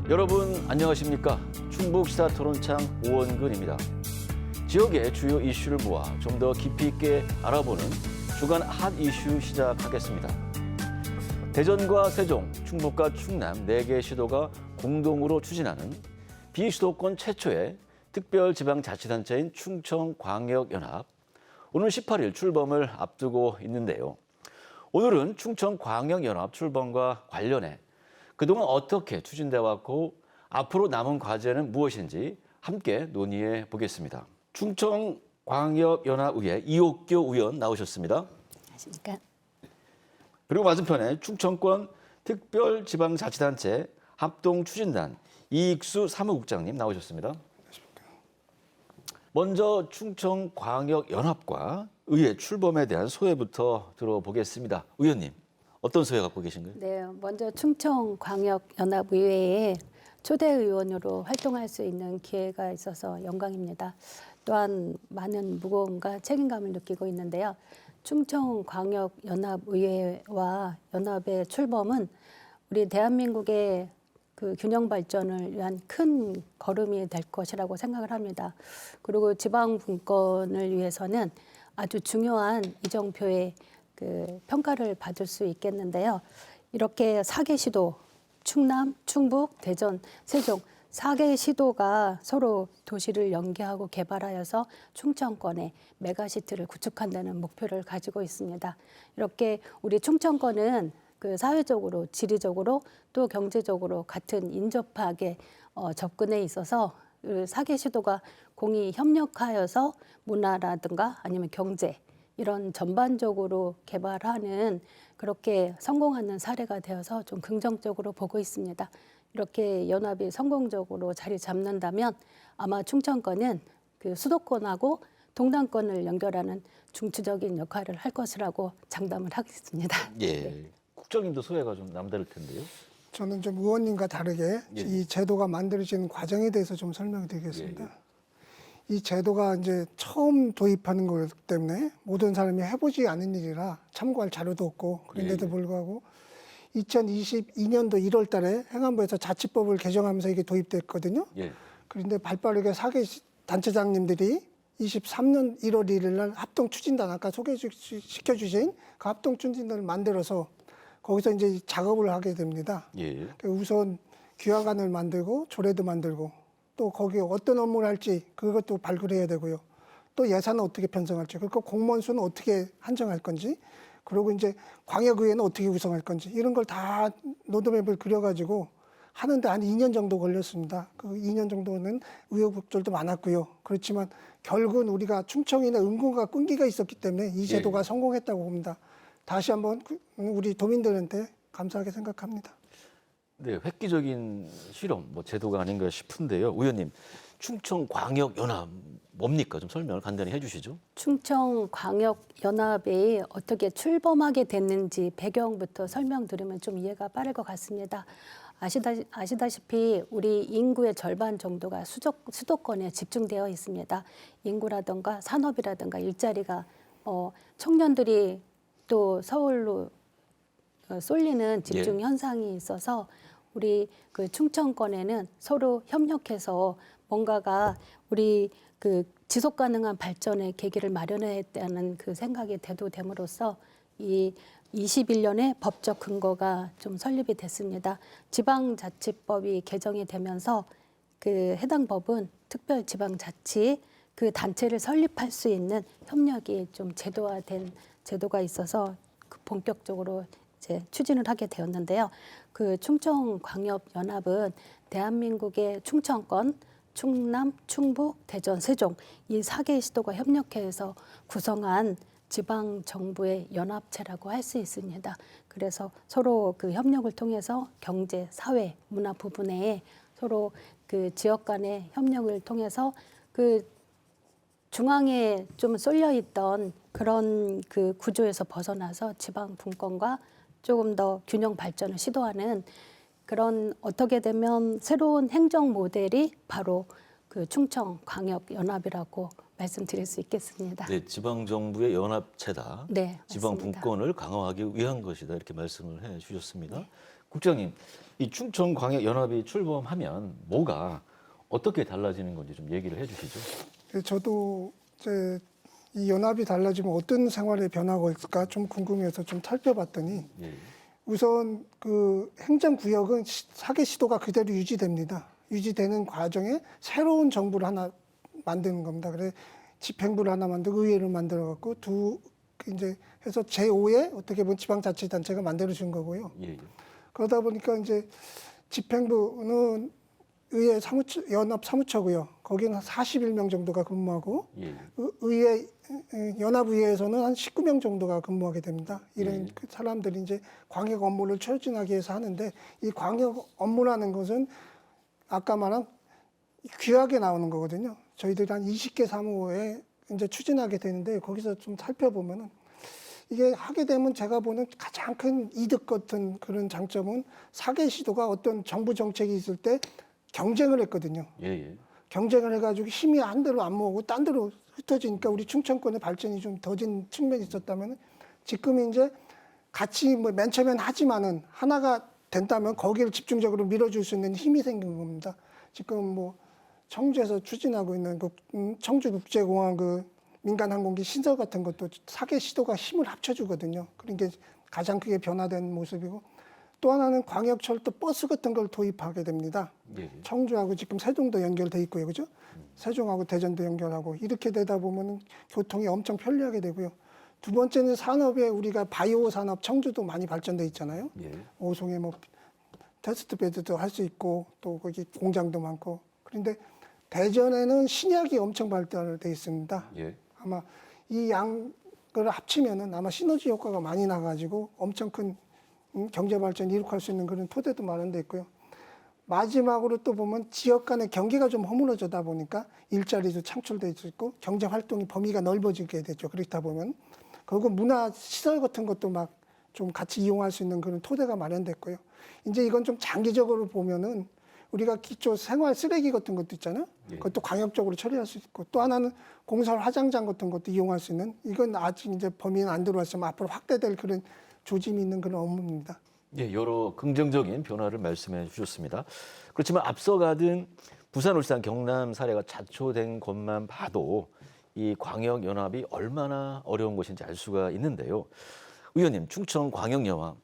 여러분 안녕하십니까? 충북 시사토론창 오원근입니다. 지역의 주요 이슈를 모아 좀 더 깊이 있게 알아보는 주간 핫 이슈 시작하겠습니다. 대전과 세종, 충북과 충남 4개 시도가 공동으로 추진하는 비수도권 최초의 특별지방자치단체인 충청광역연합. 오늘 18일 출범을 앞두고 있는데요. 오늘은 충청광역연합 출범과 관련해 그동안 어떻게 추진돼 왔고 앞으로 남은 과제는 무엇인지 함께 논의해 보겠습니다. 충청광역연합의회 이옥교 의원 나오셨습니다. 안녕하십니까. 그리고 맞은편에 충청권 특별지방자치단체 합동추진단 이익수 사무국장님 나오셨습니다. 먼저 충청광역연합과 의회 출범에 대한 소회부터 들어보겠습니다. 의원님, 어떤 소회 갖고 계신가요? 네, 먼저 충청광역연합의회에 초대 의원으로 활동할 수 있는 기회가 있어서 영광입니다. 또한 많은 무거움과 책임감을 느끼고 있는데요. 충청광역연합의회와 연합의 출범은 우리 대한민국의 그 균형 발전을 위한 큰 걸음이 될 것이라고 생각을 합니다. 그리고 지방 분권을 위해서는 아주 중요한 이정표의 그 평가를 받을 수 있겠는데요. 이렇게 4개 시도, 충남, 충북, 대전, 세종 4개 시도가 서로 도시를 연계하고 개발하여서 충청권의 메가시티를 구축한다는 목표를 가지고 있습니다. 이렇게 우리 충청권은 그 사회적으로, 지리적으로 또 경제적으로 같은 인접하게 접근에 있어서 4개 시도가 공히 협력하여서 문화라든가 아니면 경제 이런 전반적으로 개발하는 그렇게 성공하는 사례가 되어서 좀 긍정적으로 보고 있습니다. 이렇게 연합이 성공적으로 자리 잡는다면 아마 충청권은 그 수도권하고 동남권을 연결하는 중추적인 역할을 할 것이라고 장담을 하겠습니다. 예, 네. 국장님도 소회가 좀 남다를 텐데요. 저는 좀 의원님과 다르게 예. 이 제도가 만들어지는 과정에 대해서 좀 설명드리겠습니다. 예. 이 제도가 이제 처음 도입하는 거기 때문에 모든 사람이 해보지 않은 일이라 참고할 자료도 없고 그런데도 예. 불구하고 2022년도 1월 달에 행안부에서 자치법을 개정하면서 이게 도입됐거든요. 예. 그런데 발빠르게 4개 단체장님들이 23년 1월 1일 날 합동추진단 아까 소개시켜주신 그 합동추진단을 만들어서 거기서 이제 작업을 하게 됩니다. 예. 우선 귀화관을 만들고 조례도 만들고 또 거기에 어떤 업무를 할지 그것도 발굴해야 되고요. 또 예산은 어떻게 편성할지 그리고 공무원 수는 어떻게 한정할 건지 그리고 이제 광역의회는 어떻게 구성할 건지 이런 걸 다 로드맵을 그려가지고 하는데 한 2년 정도 걸렸습니다. 그 2년 정도는 우여곡절도 많았고요. 그렇지만 결국은 우리가 충청이나 은근과 끈기가 있었기 때문에 이 제도가 성공했다고 봅니다. 다시 한번 우리 도민들한테 감사하게 생각합니다. 네, 획기적인 실험, 제도가 아닌가 싶은데요. 의원님, 충청광역연합 뭡니까? 좀 설명을 간단히 해주시죠. 충청광역연합이 어떻게 출범하게 됐는지 배경부터 설명드리면 좀 이해가 빠를 것 같습니다. 아시다시피 우리 인구의 절반 정도가 수도권에 집중되어 있습니다. 인구라든가 산업이라든가 일자리가 청년들이 또 서울로 쏠리는 집중 현상이 있어서 우리 그 충청권에는 서로 협력해서 뭔가가 우리 그 지속 가능한 발전의 계기를 마련했다는 그 생각이 대두됨으로써 이 21년에 법적 근거가 좀 설립이 됐습니다. 지방자치법이 개정이 되면서 그 해당 법은 특별지방자치 그 단체를 설립할 수 있는 협력이 좀 제도화된 제도가 있어서 본격적으로 이제 추진을 하게 되었는데요. 그 충청광역연합은 대한민국의 충청권, 충남, 충북, 대전, 세종 이 4개 시도가 협력해서 구성한 지방 정부의 연합체라고 할 수 있습니다. 그래서 서로 그 협력을 통해서 경제, 사회, 문화 부분에 서로 그 지역 간의 협력을 통해서 그 중앙에 좀 쏠려 있던 그런 그 구조에서 벗어나서 지방 분권과 조금 더 균형 발전을 시도하는 그런 어떻게 되면 새로운 행정 모델이 바로 그 충청광역연합이라고 말씀드릴 수 있겠습니다. 네, 지방정부의 연합체다. 네, 지방 맞습니다. 분권을 강화하기 위한 것이다. 이렇게 말씀을 해 주셨습니다. 네. 국장님, 이 충청광역연합이 출범하면 뭐가 어떻게 달라지는 건지 좀 얘기를 해주시죠. 저도 이제 이 연합이 달라지면 어떤 생활의 변화가 올까 좀 궁금해서 좀 살펴봤더니 예. 우선 그 행정구역은 사개 시도가 그대로 유지됩니다. 유지되는 과정에 새로운 정부를 하나 만드는 겁니다. 그래 집행부를 하나 만들고 의회를 만들어 갖고 이제 해서 제5의 어떻게 보면 지방자치단체가 만들어진 거고요. 예. 그러다 보니까 이제 집행부는 의회 연합 사무처고요. 거기는 41명 정도가 근무하고 예. 의회 연합의회에서는 한 19명 정도가 근무하게 됩니다. 이런 그 사람들이 이제 광역 업무를 추진하기 위해서 하는데 이 광역 업무라는 것은 아까 말한 규약에 나오는 거거든요. 저희들이 한 20개 사무에 이제 추진하게 되는데 거기서 좀 살펴보면은 이게 하게 되면 제가 보는 가장 큰 이득 같은 그런 장점은 사개 시도가 어떤 정부 정책이 있을 때 경쟁을 했거든요. 예. 경쟁을 해가지고 힘이 한 대로 안 모으고 딴 데로 흩어지니까 우리 충청권의 발전이 좀 더딘 측면이 있었다면 지금 이제 같이 뭐 맨 처음엔 하지만은 하나가 된다면 거기를 집중적으로 밀어줄 수 있는 힘이 생긴 겁니다. 지금 뭐 청주에서 추진하고 있는 그 청주국제공항 그 민간 항공기 신설 같은 것도 사개 시도가 힘을 합쳐주거든요. 그런 게 가장 크게 변화된 모습이고 또 하나는 광역철도 버스 같은 걸 도입하게 됩니다. 예. 청주하고 지금 세종도 연결돼 있고요, 그죠? 세종하고 대전도 연결하고 이렇게 되다 보면은 교통이 엄청 편리하게 되고요. 두 번째는 산업에 우리가 바이오 산업 청주도 많이 발전돼 있잖아요. 예. 오송에 뭐 테스트 베드도 할 수 있고 또 거기 공장도 많고 그런데 대전에는 신약이 엄청 발달돼 있습니다. 예. 아마 이 양을 합치면은 아마 시너지 효과가 많이 나가지고 엄청 큰 경제 발전 이룩할 수 있는 그런 토대도 마련돼 있고요. 마지막으로 또 보면 지역 간의 경계가 좀 허물어지다 보니까 일자리도 창출돼 있고 경제 활동이 범위가 넓어지게 되죠. 그렇다 보면 그리고 문화 시설 같은 것도 막 좀 같이 이용할 수 있는 그런 토대가 마련됐고요. 이제 이건 좀 장기적으로 보면은 우리가 기초 생활 쓰레기 같은 것도 있잖아요. 예. 그것도 광역적으로 처리할 수 있고 또 하나는 공설 화장장 같은 것도 이용할 수 있는 이건 아직 이제 범위는 안 들어왔지만 앞으로 확대될 그런 조짐이 있는 그런 업무입니다. 예, 여러 긍정적인 변화를 말씀해 주셨습니다. 그렇지만 앞서가던 부산, 울산, 경남 사례가 자초된 것만 봐도 이 광역연합이 얼마나 어려운 것인지 알 수가 있는데요. 의원님, 충청광역연합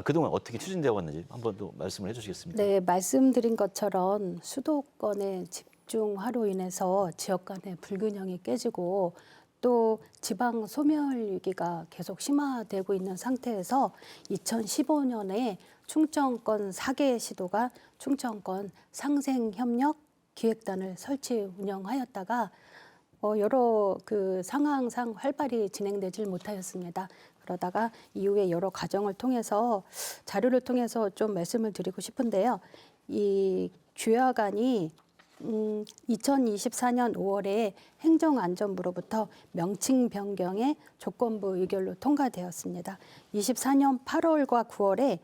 그동안 어떻게 추진되어 왔는지 한 번 더 말씀을 해주시겠습니까? 네, 말씀드린 것처럼 수도권의 집중화로 인해서 지역 간의 불균형이 깨지고 또 지방 소멸 위기가 계속 심화되고 있는 상태에서 2015년에 충청권 4개 시도가 충청권 상생협력 기획단을 설치 운영하였다가 여러 그 상황상 활발히 진행되질 못하였습니다. 그러다가 이후에 여러 과정을 통해서 자료를 통해서 좀 말씀을 드리고 싶은데요. 이 규약안이 2024년 5월에 행정안전부로부터 명칭 변경의 조건부 의결로 통과되었습니다. 24년 8월과 9월에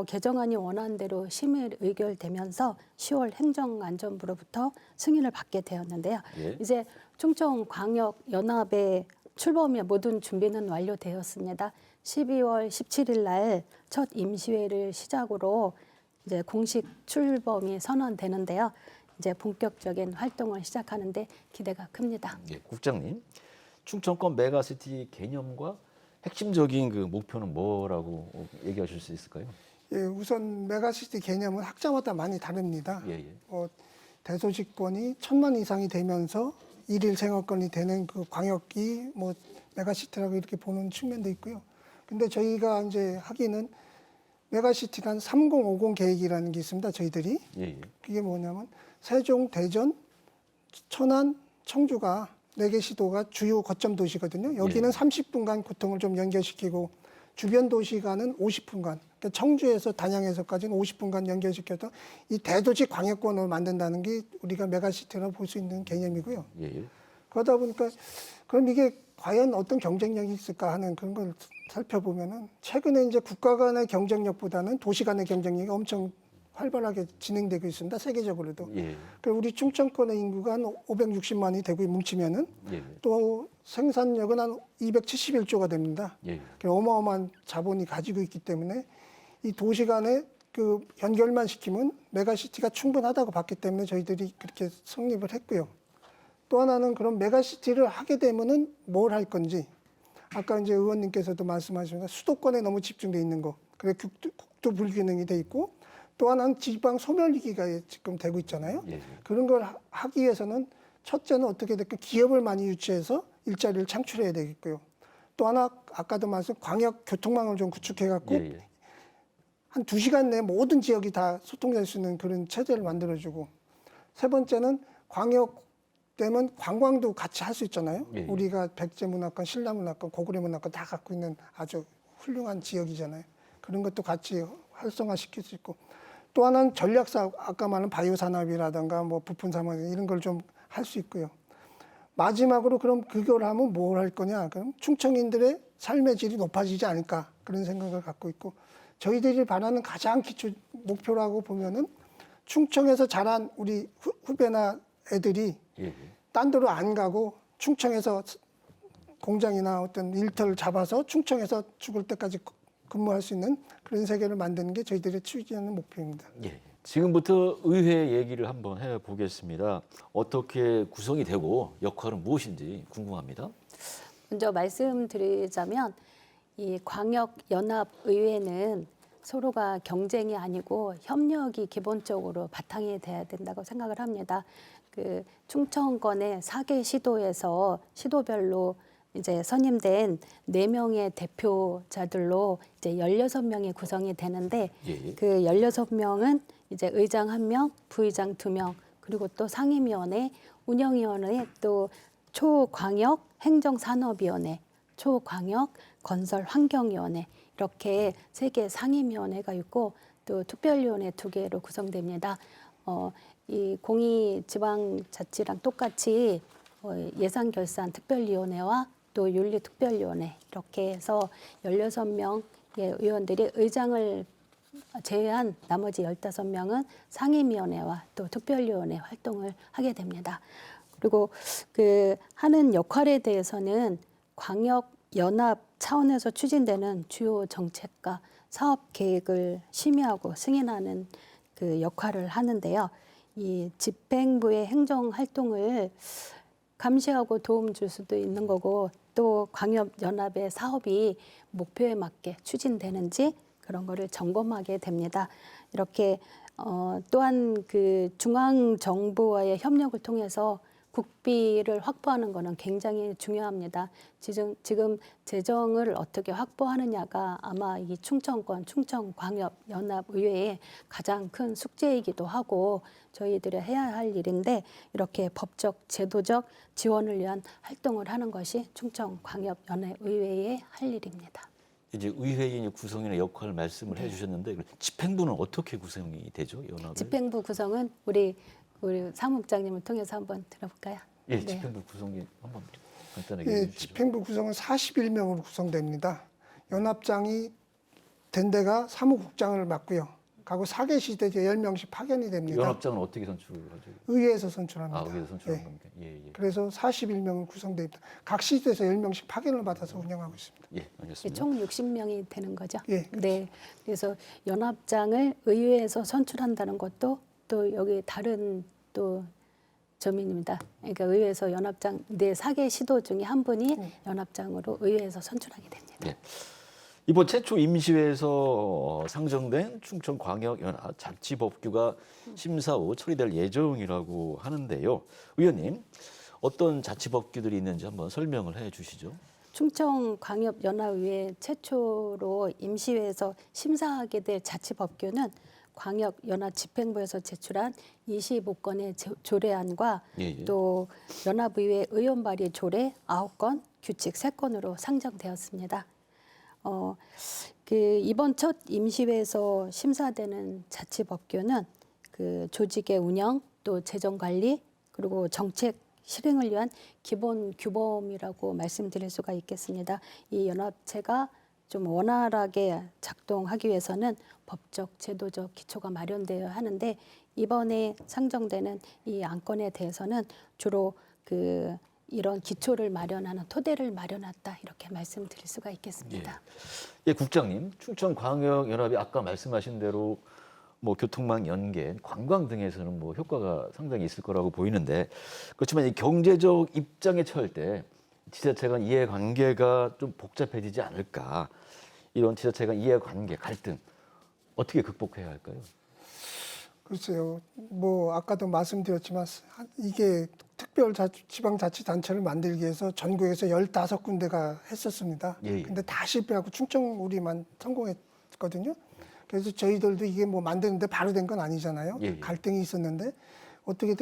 개정안이 원안대로 심의 의결되면서 10월 행정안전부로부터 승인을 받게 되었는데요. 예. 이제 충청광역연합의 출범의 모든 준비는 완료되었습니다. 12월 17일 날 첫 임시회를 시작으로 이제 공식 출범이 선언되는데요. 이제 본격적인 활동을 시작하는데 기대가 큽니다. 예, 국장님, 충청권 메가시티 개념과 핵심적인 그 목표는 뭐라고 얘기하실 수 있을까요? 예, 우선 메가시티 개념은 학자마다 많이 다릅니다. 예. 대도시권이 1,000만 이상이 되면서 일일 생활권이 되는 그 광역이 뭐 메가시티라고 이렇게 보는 측면도 있고요. 근데 저희가 이제 하기는 메가시티가 한 3050 계획이라는 게 있습니다. 저희들이. 예. 그게 뭐냐면 세종, 대전, 천안, 청주가 4개 시도가 주요 거점 도시거든요. 여기는 30분간 교통을 좀 연결시키고 주변 도시가는 50분간, 그러니까 청주에서 단양에서까지는 50분간 연결시켜서 이 대도시 광역권을 만든다는 게 우리가 메가시티라고 볼 수 있는 개념이고요. 예. 그러다 보니까 그럼 이게 과연 어떤 경쟁력이 있을까 하는 그런 걸 살펴보면은 최근에 이제 국가 간의 경쟁력보다는 도시 간의 경쟁력이 엄청 활발하게 진행되고 있습니다. 세계적으로도. 예. 그리고 우리 충청권의 인구가 한 560만이 되고 뭉치면은 예. 또 생산력은 한 271조가 됩니다. 예. 어마어마한 자본이 가지고 있기 때문에 이 도시 간에 그 연결만 시키면 메가시티가 충분하다고 봤기 때문에 저희들이 그렇게 성립을 했고요. 또 하나는 그럼 메가시티를 하게 되면은 뭘 할 건지. 아까 이제 의원님께서도 말씀하신 수도권에 너무 집중돼 있는 거. 그래 국도 불균형이 돼 있고 또 하나는 지방 소멸위기가 지금 되고 있잖아요. 예. 그런 걸 하기 위해서는 첫째는 어떻게 될까 기업을 많이 유치해서 일자리를 창출해야 되겠고요. 또 하나 아까도 말씀 광역 교통망을 좀 구축해 갖고 예. 한 2시간 내에 모든 지역이 다 소통될 수 있는 그런 체제를 만들어주고 세 번째는 광역 되면 관광도 같이 할 수 있잖아요. 예. 우리가 백제문화권, 신라문화권, 고구려문화권 다 갖고 있는 아주 훌륭한 지역이잖아요. 그런 것도 같이 활성화시킬 수 있고 또 하나는 전략사업, 아까 말한 바이오 산업이라든가 뭐 부품 산업 이런 걸 좀 할 수 있고요. 마지막으로 그럼 그걸 하면 뭘 할 거냐? 그럼 충청인들의 삶의 질이 높아지지 않을까 그런 생각을 갖고 있고 저희들이 바라는 가장 기초 목표라고 보면은 충청에서 자란 우리 후배나 애들이 예. 딴 데로 안 가고 충청에서 공장이나 어떤 일터를 잡아서 충청에서 죽을 때까지 근무할 수 있는 그런 세계를 만드는 게 저희들의 추진하는 목표입니다. 예. 지금부터 의회 얘기를 한번 해보겠습니다. 어떻게 구성이 되고 역할은 무엇인지 궁금합니다. 먼저 말씀드리자면 이 광역연합의회는 서로가 경쟁이 아니고 협력이 기본적으로 바탕이 돼야 된다고 생각을 합니다. 그 충청권의 4개 시도에서 시도별로 이제 선임된 4명의 대표자들로 이제 16명이 구성이 되는데 예. 그 16명은 이제 의장 1명, 부의장 2명, 그리고 또 상임위원회, 운영위원회, 또 초광역 행정산업위원회, 초광역 건설환경위원회 이렇게 3개 상임위원회가 있고 또 특별위원회 2개로 구성됩니다. 이 공의지방자치랑 똑같이 예산결산 특별위원회와 또 윤리특별위원회 이렇게 해서 16명의 의원들이 의장을 제외한 나머지 15명은 상임위원회와 또 특별위원회 활동을 하게 됩니다. 그리고 그 하는 역할에 대해서는 광역연합 차원에서 추진되는 주요 정책과 사업 계획을 심의하고 승인하는 그 역할을 하는데요. 이 집행부의 행정 활동을 감시하고 도움 줄 수도 있는 거고 또 광역연합의 사업이 목표에 맞게 추진되는지 그런 거를 점검하게 됩니다. 이렇게 또한 그 중앙 정부와의 협력을 통해서 국비를 확보하는 것은 굉장히 중요합니다. 지금 재정을 어떻게 확보하느냐가 아마 이 충청권, 충청광역연합의회의 가장 큰 숙제이기도 하고 저희들이 해야 할 일인데 이렇게 법적, 제도적 지원을 위한 활동을 하는 것이 충청광역연합의회의 할 일입니다. 이제 의회의 구성이나 역할 말씀을 해주셨는데 집행부는 어떻게 구성이 되죠, 연합은? 집행부 구성은 우리 사무국장님을 통해서 한번 들어볼까요? 예, 집행부 구성이 한번 간단하게 예, 해주시죠. 집행부 구성은 41명으로 구성됩니다. 연합장이 된 데가 사무국장을 맡고요. 가고 4개 시대 10명씩 파견이 됩니다. 연합장은 어떻게 선출하죠? 의회에서 선출합니다. 아, 의회에서 선출한 예. 겁니까? 예, 예. 그래서 41명을 구성됩니다. 각 시대에서 10명씩 파견을 받아서 운영하고 있습니다. 예, 알겠습니다. 총 60명이 되는 거죠. 예, 네. 그래서 연합장을 의회에서 선출한다는 것도 또 여기 다른 또 점입니다. 그러니까 의회에서 연합장 4개 시도 중에 한 분이 연합장으로 의회에서 선출하게 됩니다. 예. 이번 최초 임시회에서 상정된 충청광역연합 자치법규가 심사 후 처리될 예정이라고 하는데요. 의원님, 어떤 자치법규들이 있는지 한번 설명을 해 주시죠. 충청광역연합의회 최초로 임시회에서 심사하게 될 자치법규는 광역연합 집행부에서 제출한 25건의 조례안과 예, 예. 또 연합의회 의원 발의 조례 9건, 규칙 3건으로 상정되었습니다. 이번 첫 임시회에서 심사되는 자치법규는 그 조직의 운영, 또 재정 관리, 그리고 정책 실행을 위한 기본 규범이라고 말씀드릴 수가 있겠습니다. 이 연합체가 좀 원활하게 작동하기 위해서는 법적, 제도적 기초가 마련되어야 하는데 이번에 상정되는 이 안건에 대해서는 주로 그 이런 기초를 마련하는 토대를 마련했다 이렇게 말씀드릴 수가 있겠습니다. 예, 국장님, 충청광역연합이 아까 말씀하신 대로 뭐 교통망 연계, 관광 등에서는 뭐 효과가 상당히 있을 거라고 보이는데 그렇지만 이 경제적 입장에 처할 때 지자체 간 이해관계가 좀 복잡해지지 않을까? 이런 지자체 간 이해관계, 갈등 어떻게 극복해야 할까요? 글쎄요. 뭐 아까도 말씀드렸지만 이게 지방자치단체를 만들기 위해서 전국에서 15군데가 했었습니다. 예, 예. 근데 다 실패하고 충청우리만 성공했거든요. 그래서 저희들도 이게 뭐 만드는데 바로 된 건 아니잖아요. 예, 예. 갈등이 있었는데 어떻게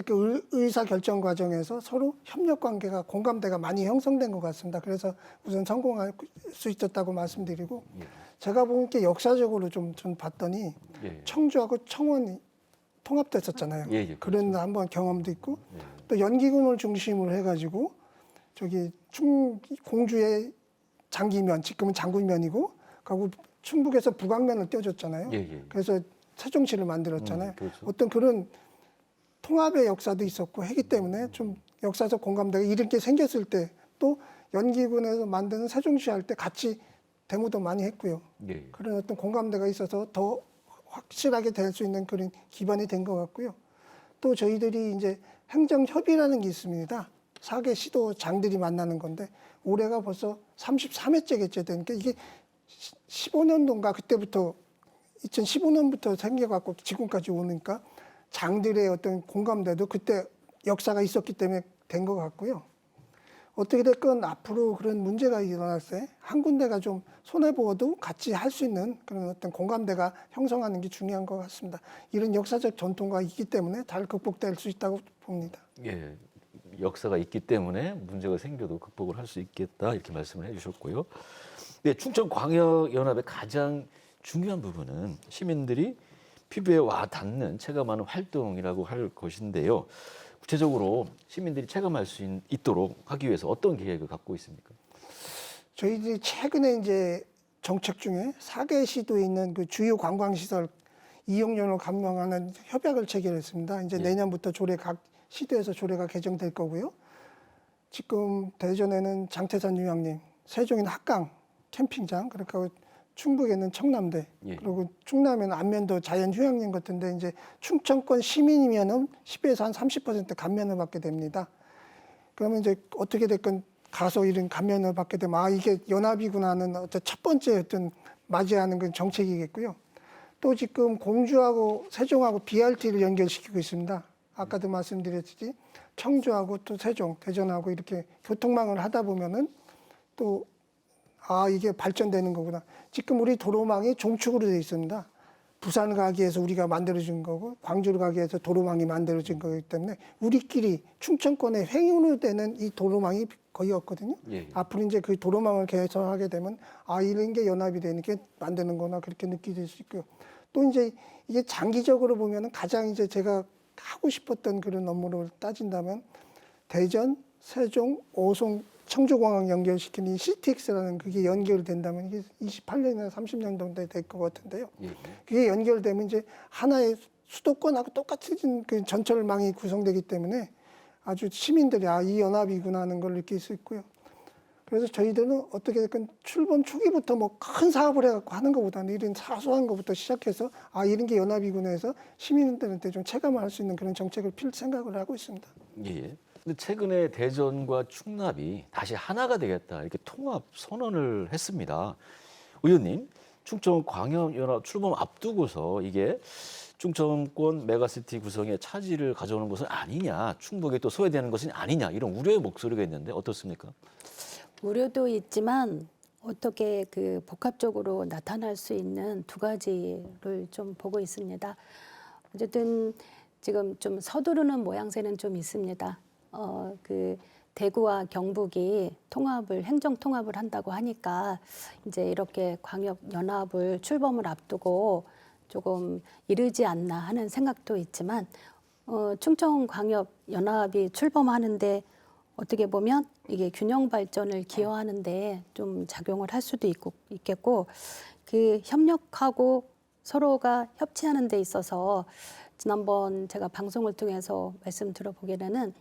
의사 결정 과정에서 서로 협력 관계가 공감대가 많이 형성된 것 같습니다. 그래서 우선 성공할 수 있었다고 말씀드리고 예. 제가 보니까 역사적으로 좀 봤더니 예. 청주하고 청원이 통합됐었잖아요. 예, 예, 그런 한번 경험도 있고 예. 또 연기군을 중심으로 해가지고 저기 공주의 장기면 지금은 장군면이고 그리고 충북에서 북왕면을 떼어줬잖아요. 예, 예. 그래서 세종시를 만들었잖아요. 그렇죠. 어떤 그런 통합의 역사도 있었고 했기 때문에 좀 역사적 공감대가 이렇게 생겼을 때 또 연기군에서 만드는 세종시 할 때 같이 데모도 많이 했고요. 예. 그런 어떤 공감대가 있어서 더 확실하게 될 수 있는 그런 기반이 된 것 같고요. 또 저희들이 이제 행정협의라는 게 있습니다. 4개 시도장들이 만나는 건데 올해가 벌써 33회째겠죠. 되니까 이게 15년도인가 그때부터 2015년부터 생겨갖고 지금까지 오니까 장들의 어떤 공감대도 그때 역사가 있었기 때문에 된 것 같고요. 어떻게 됐건 앞으로 그런 문제가 일어날 때 한 군데가 좀 손해보어도 같이 할 수 있는 그런 어떤 공감대가 형성하는 게 중요한 것 같습니다. 이런 역사적 전통과 있기 때문에 잘 극복될 수 있다고 봅니다. 예. 역사가 있기 때문에 문제가 생겨도 극복을 할 수 있겠다 이렇게 말씀을 해주셨고요. 네, 충청광역연합의 가장 중요한 부분은 시민들이 피부에 와 닿는 체감하는 활동이라고 할 것인데요. 구체적으로 시민들이 체감할 수 있도록 하기 위해서 어떤 계획을 갖고 있습니까? 저희들이 최근에 이제 정책 중에 4개 시도에 있는 그 주요 관광시설 이용료를 감면하는 협약을 체결했습니다. 이제 내년부터 조례 각 시도에서 조례가 개정될 거고요. 지금 대전에는 장태산 유양림, 세종에는 합강 캠핑장, 그러니까 충북에는 청남대, 예. 그리고 충남에는 안면도 자연휴양림 같은데 이제 충청권 시민이면은 10에서 한 30% 감면을 받게 됩니다. 그러면 이제 어떻게 됐건 가서 이런 감면을 받게 되면 아 이게 연합이구나 하는 어떤 첫 번째 어떤 맞이하는 그 정책이겠고요. 또 지금 공주하고 세종하고 BRT를 연결시키고 있습니다. 아까도 말씀드렸듯이 청주하고 또 세종, 대전하고 이렇게 교통망을 하다 보면은 또 아 이게 발전되는 거구나. 지금 우리 도로망이 종축으로 되어 있습니다. 부산을 가기 위해서 우리가 만들어준 거고 광주를 가기 위해서 도로망이 만들어진 거기 때문에 우리끼리 충청권의 횡으로 되는 이 도로망이 거의 없거든요. 예. 앞으로 이제 그 도로망을 개선하게 되면 아 이런 게 연합이 되니까 만드는 거나 그렇게 느끼실 수 있고요. 또 이제 이게 장기적으로 보면은 가장 이제 제가 하고 싶었던 그런 업무를 따진다면 대전, 세종, 오송, 청주공항 연결시키는 이 CTX라는 그게 연결된다면 이게 28년이나 30년 정도 될 것 같은데요. 예. 그게 연결되면 이제 하나의 수도권하고 똑같은 그 전철망이 구성되기 때문에 아주 시민들이 아, 이 연합이구나 하는 걸 느낄 수 있고요. 그래서 저희들은 어떻게 됐건 출범 초기부터 뭐 큰 사업을 해갖고 하는 것보다는 이런 사소한 것부터 시작해서 아, 이런 게 연합이구나 해서 시민들한테 좀 체감을 할 수 있는 그런 정책을 필 생각을 하고 있습니다. 예. 근데 최근에 대전과 충남이 다시 하나가 되겠다 이렇게 통합 선언을 했습니다. 의원님, 충청광역연합 출범 앞두고서 이게 충청권 메가시티 구성에 차질을 가져오는 것은 아니냐, 충북에 또 소외되는 것은 아니냐 이런 우려의 목소리가 있는데 어떻습니까? 우려도 있지만 어떻게 그 복합적으로 나타날 수 있는 두 가지를 좀 보고 있습니다. 어쨌든 지금 좀 서두르는 모양새는 좀 있습니다. 그 대구와 경북이 행정 통합을 한다고 하니까 이제 이렇게 광역 연합을 출범을 앞두고 조금 이르지 않나 하는 생각도 있지만 충청 광역 연합이 출범하는데 어떻게 보면 이게 균형 발전을 기여하는데 좀 작용을 할 수도 있겠고 그 협력하고 서로가 협치하는 데 있어서 지난번 제가 방송을 통해서 말씀 들어보기에는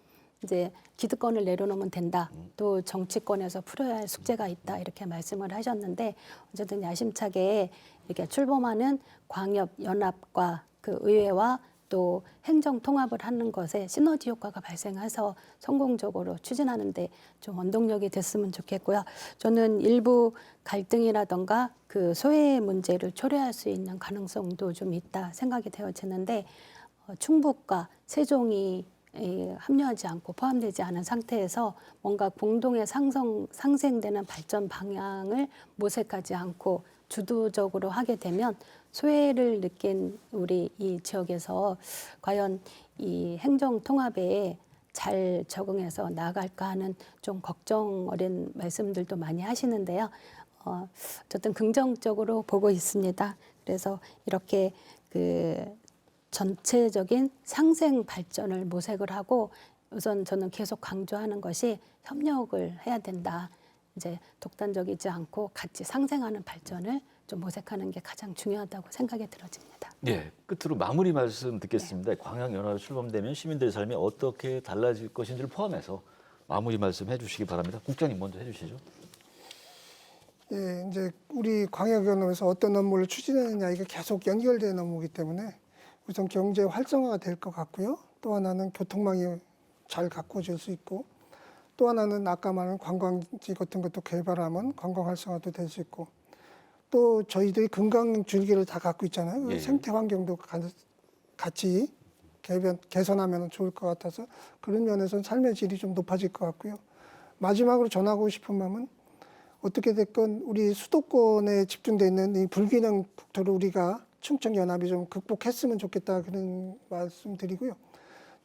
이제 기득권을 내려놓으면 된다. 또 정치권에서 풀어야 할 숙제가 있다. 이렇게 말씀을 하셨는데 어쨌든 야심차게 이렇게 출범하는 광역 연합과 그 의회와 또 행정 통합을 하는 것에 시너지 효과가 발생해서 성공적으로 추진하는데 좀 원동력이 됐으면 좋겠고요. 저는 일부 갈등이라던가 그 소외 문제를 초래할 수 있는 가능성도 좀 있다 생각이 되어지는데 충북과 세종이 합류하지 않고 포함되지 않은 상태에서 뭔가 공동의 상생되는 발전 방향을 모색하지 않고 주도적으로 하게 되면 소외를 느낀 우리 이 지역에서 과연 이 행정 통합에 잘 적응해서 나아갈까 하는 좀 걱정 어린 말씀들도 많이 하시는데요. 어쨌든 긍정적으로 보고 있습니다. 그래서 이렇게 그 전체적인 상생 발전을 모색을 하고 우선 저는 계속 강조하는 것이 협력을 해야 된다. 이제 독단적이지 않고 같이 상생하는 발전을 좀 모색하는 게 가장 중요하다고 생각이 들어집니다. 예, 끝으로 마무리 말씀 듣겠습니다. 광양연합에 출범되면 시민들의 삶이 어떻게 달라질 것인지를 포함해서 마무리 말씀 해주시기 바랍니다. 국장님 먼저 해주시죠. 예, 이제 우리 광역연합에서 어떤 업무를 추진하느냐 이게 계속 연결된 업무이기 때문에 우선 경제 활성화가 될 것 같고요. 또 하나는 교통망이 잘 가꿔질 수 있고 또 하나는 아까 말한 관광지 같은 것도 개발하면 관광 활성화도 될 수 있고 또 저희들이 금강 줄기를 다 갖고 있잖아요. 예. 생태 환경도 같이 개선하면 좋을 것 같아서 그런 면에서는 삶의 질이 좀 높아질 것 같고요. 마지막으로 전하고 싶은 마음은 어떻게 됐건 우리 수도권에 집중되어 있는 이 불균형 국토를 우리가 충청연합이 좀 극복했으면 좋겠다 그런 말씀 드리고요.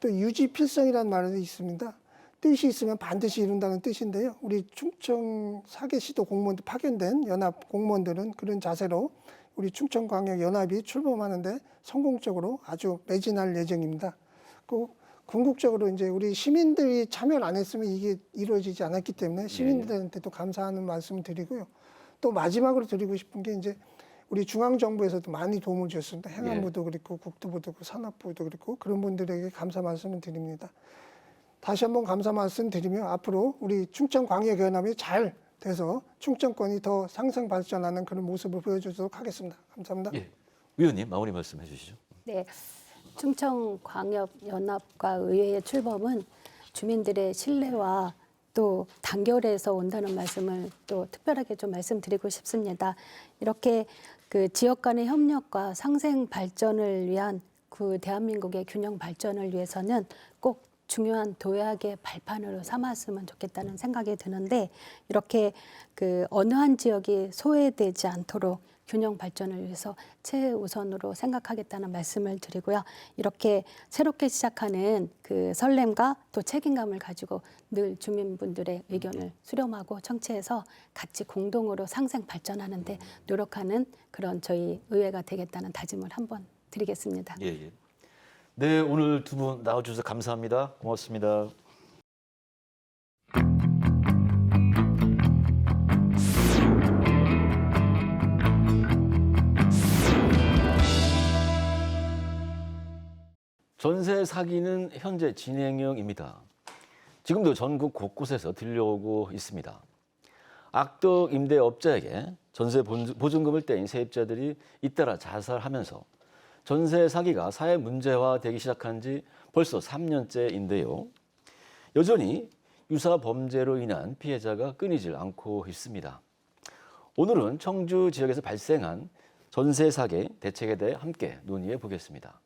또 유지필성이라는 말이 있습니다. 뜻이 있으면 반드시 이룬다는 뜻인데요. 우리 충청 4개시도 공무원들 파견된 연합 공무원들은 그런 자세로 우리 충청광역연합이 출범하는데 성공적으로 아주 매진할 예정입니다. 꼭 궁극적으로 이제 우리 시민들이 참여를 안 했으면 이게 이루어지지 않았기 때문에 시민들한테도 감사하는 말씀을 드리고요. 또 마지막으로 드리고 싶은 게 이제 우리 중앙정부에서도 많이 도움을 주셨습니다. 행안부도 그렇고 국토부도 그렇고 산업부도 그렇고 그런 분들에게 감사 말씀을 드립니다. 다시 한번 감사 말씀드리며 앞으로 우리 충청광역연합이 잘 돼서 충청권이 더 상승 발전하는 그런 모습을 보여주도록 하겠습니다. 감사합니다. 예, 위원님 마무리 말씀 해주시죠. 네, 충청광역연합과 의회의 출범은 주민들의 신뢰와 또 단결해서 온다는 말씀을 또 특별하게 좀 말씀드리고 싶습니다. 이렇게 그 지역 간의 협력과 상생 발전을 위한 그 대한민국의 균형 발전을 위해서는 꼭 중요한 도약의 발판으로 삼았으면 좋겠다는 생각이 드는데 이렇게 그 어느 한 지역이 소외되지 않도록 균형 발전을 위해서 최우선으로 생각하겠다는 말씀을 드리고요. 이렇게 새롭게 시작하는 그 설렘과 또 책임감을 가지고 늘 주민분들의 의견을 수렴하고 청취해서 같이 공동으로 상생 발전하는 데 노력하는 그런 저희 의회가 되겠다는 다짐을 한번 드리겠습니다. 예, 예. 네, 오늘 두 분 나와주셔서 감사합니다. 고맙습니다. 전세 사기는 현재 진행형입니다. 지금도 전국 곳곳에서 들려오고 있습니다. 악덕 임대업자에게 전세 보증금을 떼인 세입자들이 잇따라 자살하면서 전세 사기가 사회 문제화되기 시작한 지 벌써 3년째인데요. 여전히 유사 범죄로 인한 피해자가 끊이질 않고 있습니다. 오늘은 청주 지역에서 발생한 전세 사기 대책에 대해 함께 논의해 보겠습니다.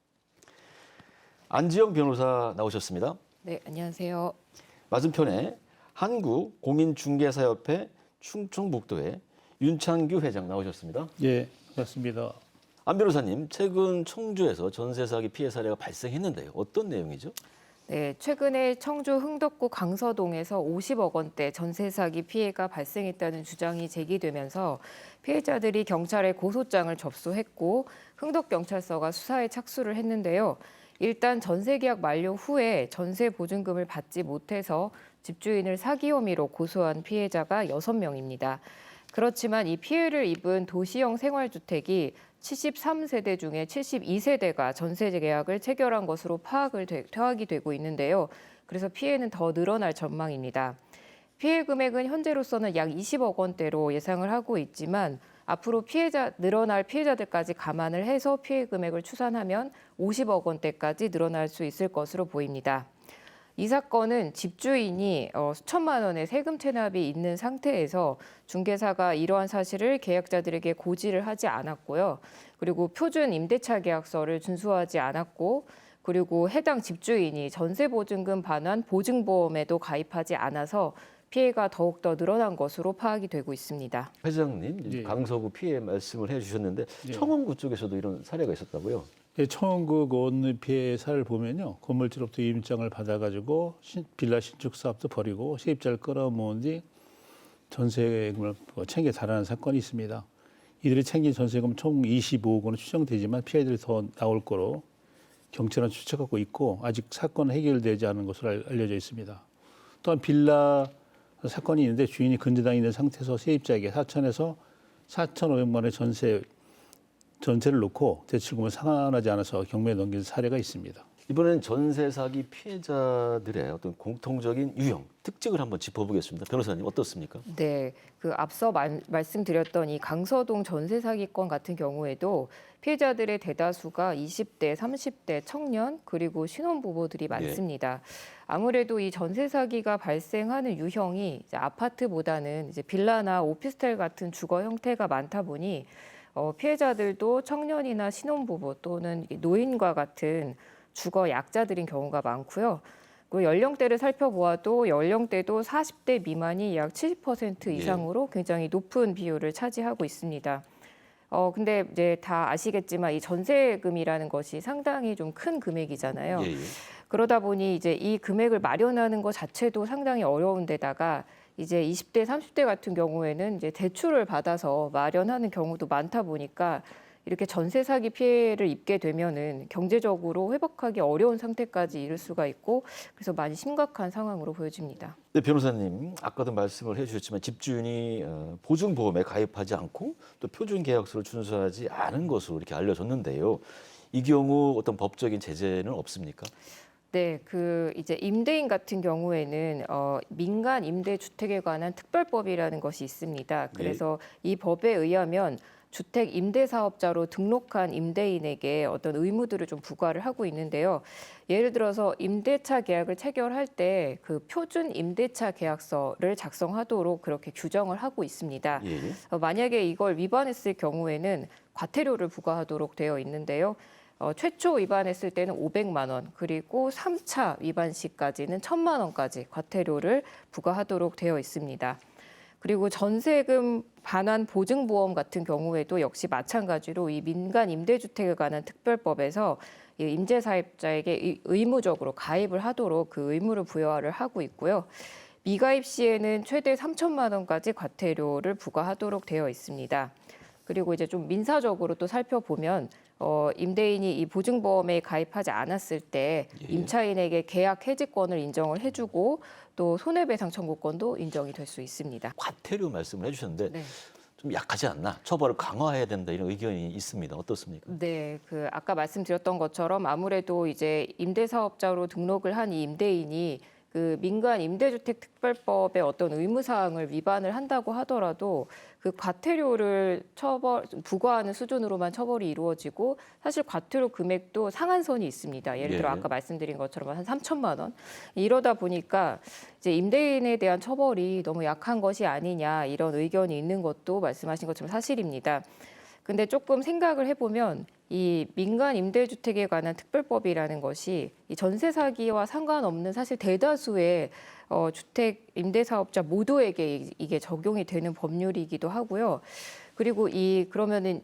안지영 변호사 나오셨습니다. 네, 안녕하세요. 맞은편에 한국공인중개사협회 충청북도의 윤창규 회장 나오셨습니다. 예, 그렇습니다. 안 변호사님, 최근 청주에서 전세 사기 피해 사례가 발생했는데요. 어떤 내용이죠? 네, 최근에 청주 흥덕구 강서동에서 50억 원대 전세 사기 피해가 발생했다는 주장이 제기되면서 피해자들이 경찰에 고소장을 접수했고 흥덕경찰서가 수사에 착수를 했는데요. 일단 전세 계약 만료 후에 전세 보증금을 받지 못해서 집주인을 사기 혐의로 고소한 피해자가 6명입니다. 그렇지만 이 피해를 입은 도시형 생활주택이 73세대 중에 72세대가 전세 계약을 체결한 것으로 파악이 되고 있는데요. 그래서 피해는 더 늘어날 전망입니다. 피해 금액은 현재로서는 약 20억 원대로 예상을 하고 있지만 앞으로 늘어날 피해자들까지 감안을 해서 피해 금액을 추산하면 50억 원대까지 늘어날 수 있을 것으로 보입니다. 이 사건은 집주인이 수천만 원의 세금 체납이 있는 상태에서 중개사가 이러한 사실을 계약자들에게 고지를 하지 않았고요. 그리고 표준 임대차 계약서를 준수하지 않았고, 그리고 해당 집주인이 전세보증금 반환 보증보험에도 가입하지 않아서 피해가 더욱더 늘어난 것으로 파악이 되고 있습니다. 회장님, 예. 강서구 피해 말씀을 해주셨는데 예. 청원구 쪽에서도 이런 사례가 있었다고요? 예, 청원구 원 피해 사례를 보면요, 건물주로부터 임장을 받아가지고 빌라 신축 사업도 벌이고 세입자를 끌어모은 뒤 전세금을 챙겨 달하는 사건이 있습니다. 이들이 챙긴 전세금 총 25억 원은 추정되지만 피해들이 더 나올 거로 경찰은 추측하고 있고 아직 사건은 해결되지 않은 것으로 알려져 있습니다. 또한 빌라 사건이 있는데 주인이 근저당이 있는 상태에서 세입자에게 4천에서 4,500만 원의 전세를 놓고 대출금을 상환하지 않아서 경매에 넘긴 사례가 있습니다. 이번엔 전세 사기 피해자들의 어떤 공통적인 유형, 특징을 한번 짚어보겠습니다. 변호사님 어떻습니까? 네, 앞서 말씀드렸던 이 강서동 전세 사기건 같은 경우에도 피해자들의 대다수가 20대, 30대 청년 그리고 신혼부부들이 많습니다. 아무래도 이 전세 사기가 발생하는 유형이 이제 아파트보다는 이제 빌라나 오피스텔 같은 주거 형태가 많다 보니 피해자들도 청년이나 신혼부부 또는 노인과 같은 주거 약자들인 경우가 많고요. 그 연령대를 살펴보아도 연령대도 40대 미만이 약 70% 이상으로 굉장히 높은 비율을 차지하고 있습니다. 근데 이제 다 아시겠지만 이 전세금이라는 것이 상당히 좀 큰 금액이잖아요. 예, 예. 그러다 보니 이제 이 금액을 마련하는 것 자체도 상당히 어려운 데다가 이제 20대, 30대 같은 경우에는 이제 대출을 받아서 마련하는 경우도 많다 보니까 이렇게 전세 사기 피해를 입게 되면은 경제적으로 회복하기 어려운 상태까지 이를 수가 있고 그래서 많이 심각한 상황으로 보여집니다. 네, 변호사님 아까도 말씀을 해주셨지만 집주인이 보증보험에 가입하지 않고 또 표준 계약서를 준수하지 않은 것으로 이렇게 알려졌는데요. 이 경우 어떤 법적인 제재는 없습니까? 네, 이제 임대인 같은 경우에는 민간 임대주택에 관한 특별법이라는 것이 있습니다. 그래서 이 법에 의하면 주택 임대사업자로 등록한 임대인에게 어떤 의무들을 좀 부과를 하고 있는데요. 예를 들어서 임대차 계약을 체결할 때 그 표준 임대차 계약서를 작성하도록 그렇게 규정을 하고 있습니다. 예. 만약에 이걸 위반했을 경우에는 과태료를 부과하도록 되어 있는데요. 최초 위반했을 때는 500만 원, 그리고 3차 위반 시까지는 1,000만 원까지 과태료를 부과하도록 되어 있습니다. 그리고 전세금 반환 보증보험 같은 경우에도 역시 마찬가지로 이 민간 임대주택에 관한 특별법에서 이 임대사업자에게 의무적으로 가입을 하도록 그 의무를 부여를 하고 있고요. 미가입 시에는 최대 3,000만 원까지 과태료를 부과하도록 되어 있습니다. 그리고 이제 좀 민사적으로 또 살펴보면 임대인이 이 보증보험에 가입하지 않았을 때 임차인에게 계약 해지권을 인정을 해주고 또 손해배상 청구권도 인정이 될 수 있습니다. 과태료 말씀을 해주셨는데 네. 좀 약하지 않나? 처벌을 강화해야 된다 이런 의견이 있습니다. 어떻습니까? 네, 아까 말씀드렸던 것처럼 아무래도 이제 임대사업자로 등록을 한 이 임대인이 그 민간 임대주택 특별법의 어떤 의무사항을 위반을 한다고 하더라도 그 과태료를 부과하는 수준으로만 처벌이 이루어지고 사실 과태료 금액도 상한선이 있습니다. 예를 들어 예. 아까 말씀드린 것처럼 한 3,000만 원. 이러다 보니까 이제 임대인에 대한 처벌이 너무 약한 것이 아니냐 이런 의견이 있는 것도 말씀하신 것처럼 사실입니다. 근데 조금 생각을 해보면 이 민간 임대주택에 관한 특별법이라는 것이 이 전세 사기와 상관없는 사실 대다수의 주택 임대사업자 모두에게 이게 적용이 되는 법률이기도 하고요. 그리고 그러면은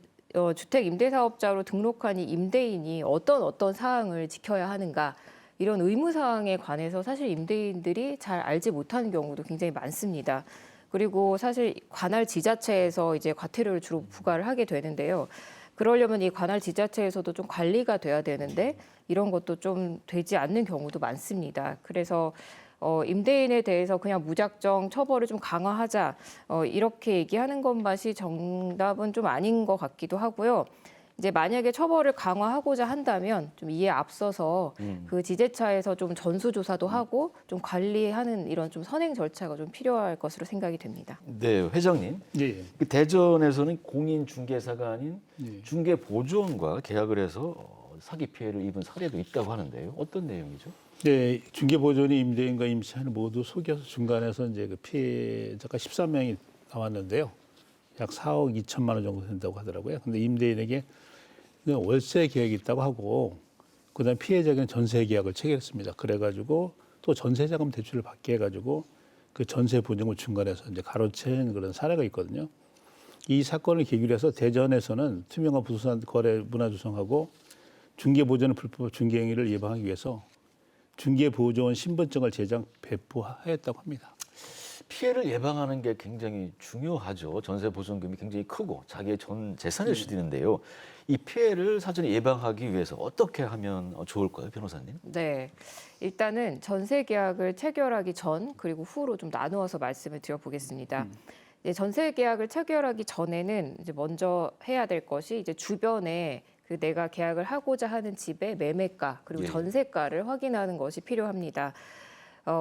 주택 임대사업자로 등록한 이 임대인이 어떤 사항을 지켜야 하는가 이런 의무 사항에 관해서 사실 임대인들이 잘 알지 못하는 경우도 굉장히 많습니다. 그리고 사실 관할 지자체에서 이제 과태료를 주로 부과를 하게 되는데요. 그러려면 이 관할 지자체에서도 좀 관리가 돼야 되는데 이런 것도 좀 되지 않는 경우도 많습니다. 그래서 임대인에 대해서 그냥 무작정 처벌을 좀 강화하자 이렇게 얘기하는 것만이 정답은 좀 아닌 것 같기도 하고요. 이제 만약에 처벌을 강화하고자 한다면 좀 이에 앞서서 그 지재차에서 좀 전수조사도 하고 좀 관리하는 이런 좀 선행 절차가 좀 필요할 것으로 생각이 됩니다. 네, 회장님. 예. 그 대전에서는 공인 중개사가 아닌 예. 중개보조원과 계약을 해서 사기 피해를 입은 사례도 있다고 하는데요. 어떤 내용이죠? 네, 중개보조원이 임대인과 임차인을 모두 속여서 중간에서 이제 그 피해자가 13명이 나왔는데요. 약 4억 2천만 원 정도 된다고 하더라고요. 근데 임대인에게 그냥 월세 계약이 있다고 하고 그다음 피해자에게는 전세 계약을 체결했습니다. 그래가지고 또 전세자금 대출을 받게 해가지고 그 전세 보증을 중간에서 이제 가로챈 그런 사례가 있거든요. 이 사건을 계기로 해서 대전에서는 투명한 부동산 거래 문화 조성하고 중개보조원 불법 중개 행위를 예방하기 위해서 중개보조원 신분증을 제작 배포하였다고 합니다. 피해를 예방하는 게 굉장히 중요하죠. 전세 보증금이 굉장히 크고 자기의 전 재산일 수도 있는데요. 이 피해를 사전에 예방하기 위해서 어떻게 하면 좋을까요, 변호사님? 네, 일단은 전세 계약을 체결하기 전 그리고 후로 좀 나누어서 말씀을 드려보겠습니다. 이제 전세 계약을 체결하기 전에는 이제 먼저 해야 될 것이 이제 주변에 그 내가 계약을 하고자 하는 집의 매매가 그리고 예. 전세가를 확인하는 것이 필요합니다.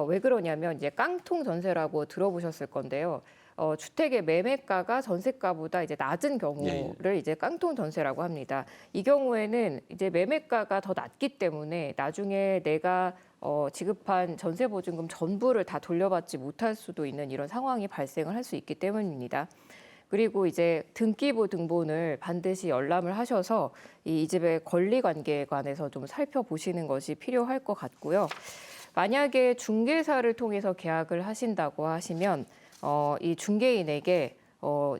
왜 그러냐면 이제 깡통 전세라고 들어보셨을 건데요. 주택의 매매가가 전세가보다 이제 낮은 경우를 이제 깡통 전세라고 합니다. 이 경우에는 이제 매매가가 더 낮기 때문에 나중에 내가 지급한 전세 보증금 전부를 다 돌려받지 못할 수도 있는 이런 상황이 발생을 할 수 있기 때문입니다. 그리고 이제 등기부 등본을 반드시 열람을 하셔서 이 집의 권리 관계에 관해서 좀 살펴보시는 것이 필요할 것 같고요. 만약에 중개사를 통해서 계약을 하신다고 하시면 이 중개인에게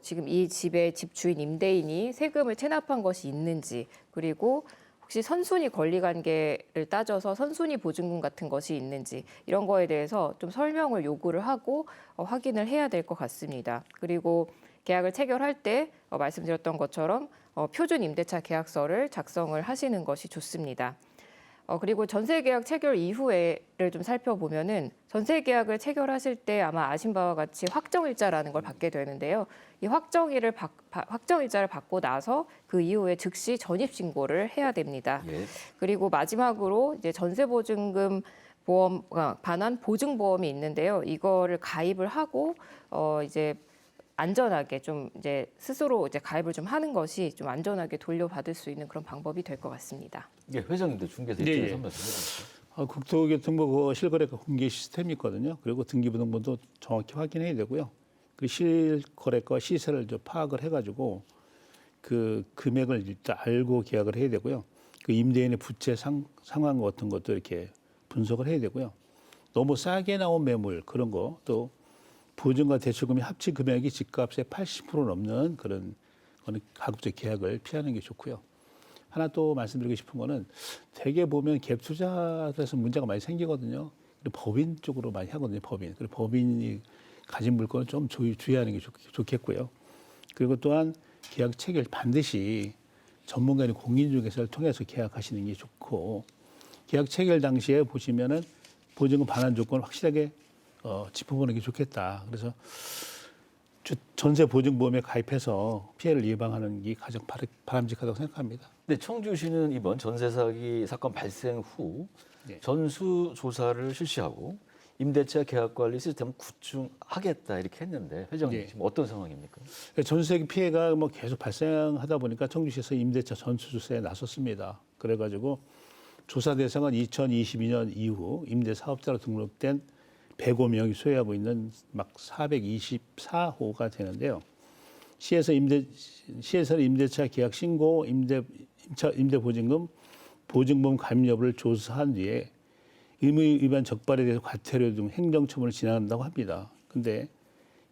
지금 이 집의 집주인 임대인이 세금을 체납한 것이 있는지 그리고 혹시 선순위 권리관계를 따져서 선순위 보증금 같은 것이 있는지 이런 거에 대해서 좀 설명을 요구를 하고 확인을 해야 될 것 같습니다. 그리고 계약을 체결할 때 말씀드렸던 것처럼 표준 임대차 계약서를 작성을 하시는 것이 좋습니다. 그리고 전세계약 체결 이후에를 좀 살펴보면은 전세계약을 체결하실 때 아마 아신 바와 같이 확정일자라는 걸 받게 되는데요. 이 확정일자를 받고 나서 그 이후에 즉시 전입신고를 해야 됩니다. 예. 그리고 마지막으로 이제 전세보증금 보험 반환 보증보험이 있는데요. 이거를 가입을 하고 이제 안전하게 좀 이제 스스로 이제 가입을 좀 하는 것이 좀 안전하게 돌려받을 수 있는 그런 방법이 될 것 같습니다. 예, 회장님도 중개사 예, 입장에서 예. 한 말씀 해주시죠. 국토교통부 실거래가 공개 시스템이 있거든요. 그리고 등기부등본도 정확히 확인해야 되고요. 그 실거래가 시세를 좀 파악을 해가지고 그 금액을 일단 알고 계약을 해야 되고요. 그 임대인의 부채 상황 같은 것도 이렇게 분석을 해야 되고요. 너무 싸게 나온 매물 그런 거 또 보증과 대출금이 합치 금액이 집값의 80% 넘는 그런 거는 가급적 계약을 피하는 게 좋고요. 하나 또 말씀드리고 싶은 거는 대개 보면 갭 투자에서 문제가 많이 생기거든요. 그리고 법인 쪽으로 많이 하거든요. 법인. 그리고 법인이 가진 물건을 좀 주의하는 게 좋겠고요. 그리고 또한 계약 체결 반드시 전문가인 공인중개사를 통해서 계약하시는 게 좋고 계약 체결 당시에 보시면은 보증금 반환 조건을 확실하게 짚어보는 게 좋겠다. 그래서 전세 보증보험에 가입해서 피해를 예방하는 게 가장 바람직하다고 생각합니다. 네, 청주시는 이번 전세 사기 사건 발생 후 네. 전수 조사를 실시하고 임대차 계약 관리 시스템을 구축하겠다 이렇게 했는데 회장님 네. 지금 어떤 상황입니까? 전세 피해가 뭐 계속 발생하다 보니까 청주시에서 임대차 전수 조사에 나섰습니다. 그래가지고 조사 대상은 2022년 이후 임대 사업자로 등록된 105명이 소유하고 있는 막 424호가 되는데요. 시에서는 임대차 계약 신고, 임대 보증금, 보증보험 가입 여부를 조사한 뒤에 의무 위반 적발에 대해서 과태료 등 행정처분을 진행한다고 합니다. 근데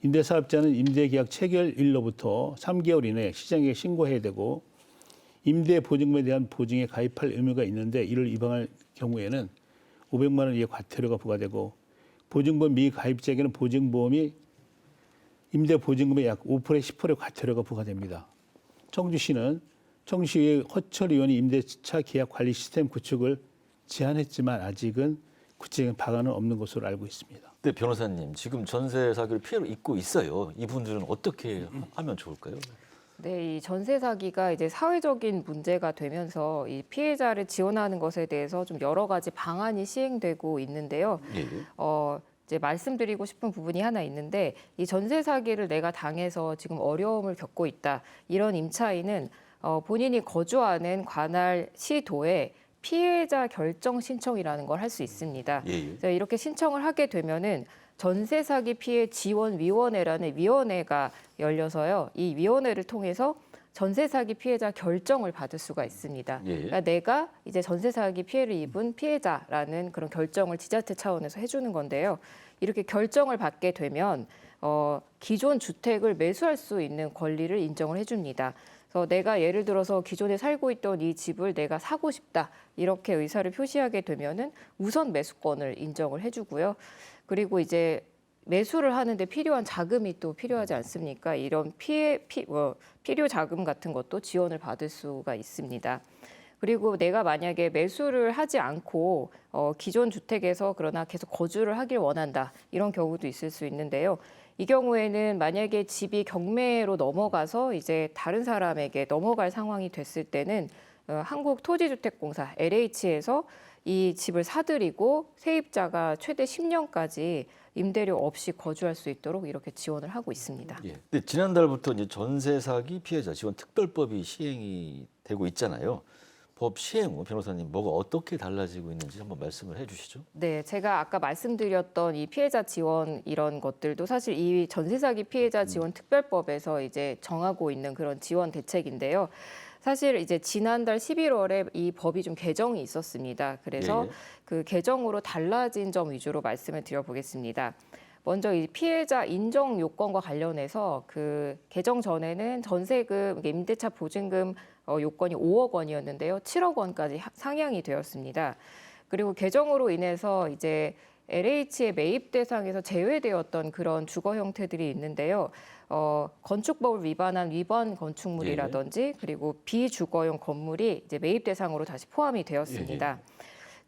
임대사업자는 임대계약 체결일로부터 3개월 이내에 시장에 신고해야 되고 임대 보증금에 대한 보증에 가입할 의무가 있는데 이를 위반할 경우에는 500만 원 이하 과태료가 부과되고 보증보험 미가입자에게는 보증보험이 임대 보증금의 약 5%에 10%의 과태료가 부과됩니다. 청주시는 청주시의 허철 의원이 임대차 계약 관리 시스템 구축을 제안했지만 아직은 구체적인 방안은 없는 것으로 알고 있습니다. 네, 변호사님 지금 전세 사기를 피해를 입고 있어요. 이분들은 어떻게 하면 좋을까요? 네, 이 전세 사기가 이제 사회적인 문제가 되면서 이 피해자를 지원하는 것에 대해서 좀 여러 가지 방안이 시행되고 있는데요. 예. 이제 말씀드리고 싶은 부분이 하나 있는데 이 전세 사기를 내가 당해서 지금 어려움을 겪고 있다. 이런 임차인은 본인이 거주하는 관할 시도에 피해자 결정 신청이라는 걸 할 수 있습니다. 예. 그래서 이렇게 신청을 하게 되면은 전세 사기 피해 지원 위원회라는 위원회가 열려서요. 이 위원회를 통해서 전세 사기 피해자 결정을 받을 수가 있습니다. 예. 그러니까 내가 이제 전세 사기 피해를 입은 피해자라는 그런 결정을 지자체 차원에서 해주는 건데요. 이렇게 결정을 받게 되면 기존 주택을 매수할 수 있는 권리를 인정을 해줍니다. 그래서 내가 예를 들어서 기존에 살고 있던 이 집을 내가 사고 싶다 이렇게 의사를 표시하게 되면은 우선 매수권을 인정을 해주고요. 그리고 이제 매수를 하는데 필요한 자금이 또 필요하지 않습니까? 이런 필요 자금 같은 것도 지원을 받을 수가 있습니다. 그리고 내가 만약에 매수를 하지 않고 기존 주택에서 그러나 계속 거주를 하길 원한다. 이런 경우도 있을 수 있는데요. 이 경우에는 만약에 집이 경매로 넘어가서 이제 다른 사람에게 넘어갈 상황이 됐을 때는 한국토지주택공사 LH에서 이 집을 사들이고 세입자가 최대 10년까지 임대료 없이 거주할 수 있도록 이렇게 지원을 하고 있습니다. 예. 근데 지난달부터 이제 전세 사기 피해자 지원 특별법이 시행이 되고 있잖아요. 법 시행 후 변호사님 뭐가 어떻게 달라지고 있는지 한번 말씀을 해주시죠. 네, 제가 아까 말씀드렸던 이 피해자 지원 이런 것들도 사실 이 전세 사기 피해자 지원 특별법에서 이제 정하고 있는 그런 지원 대책인데요. 사실 이제 지난달 11월에 이 법이 좀 개정이 있었습니다. 그래서 예. 그 개정으로 달라진 점 위주로 말씀을 드려보겠습니다. 먼저 이 피해자 인정 요건과 관련해서 그 개정 전에는 전세금, 임대차 보증금 요건이 5억 원이었는데요. 7억 원까지 상향이 되었습니다. 그리고 개정으로 인해서 이제 LH의 매입 대상에서 제외되었던 그런 주거 형태들이 있는데요. 건축법을 위반한 위반 건축물이라든지 그리고 비주거용 건물이 이제 매입 대상으로 다시 포함이 되었습니다.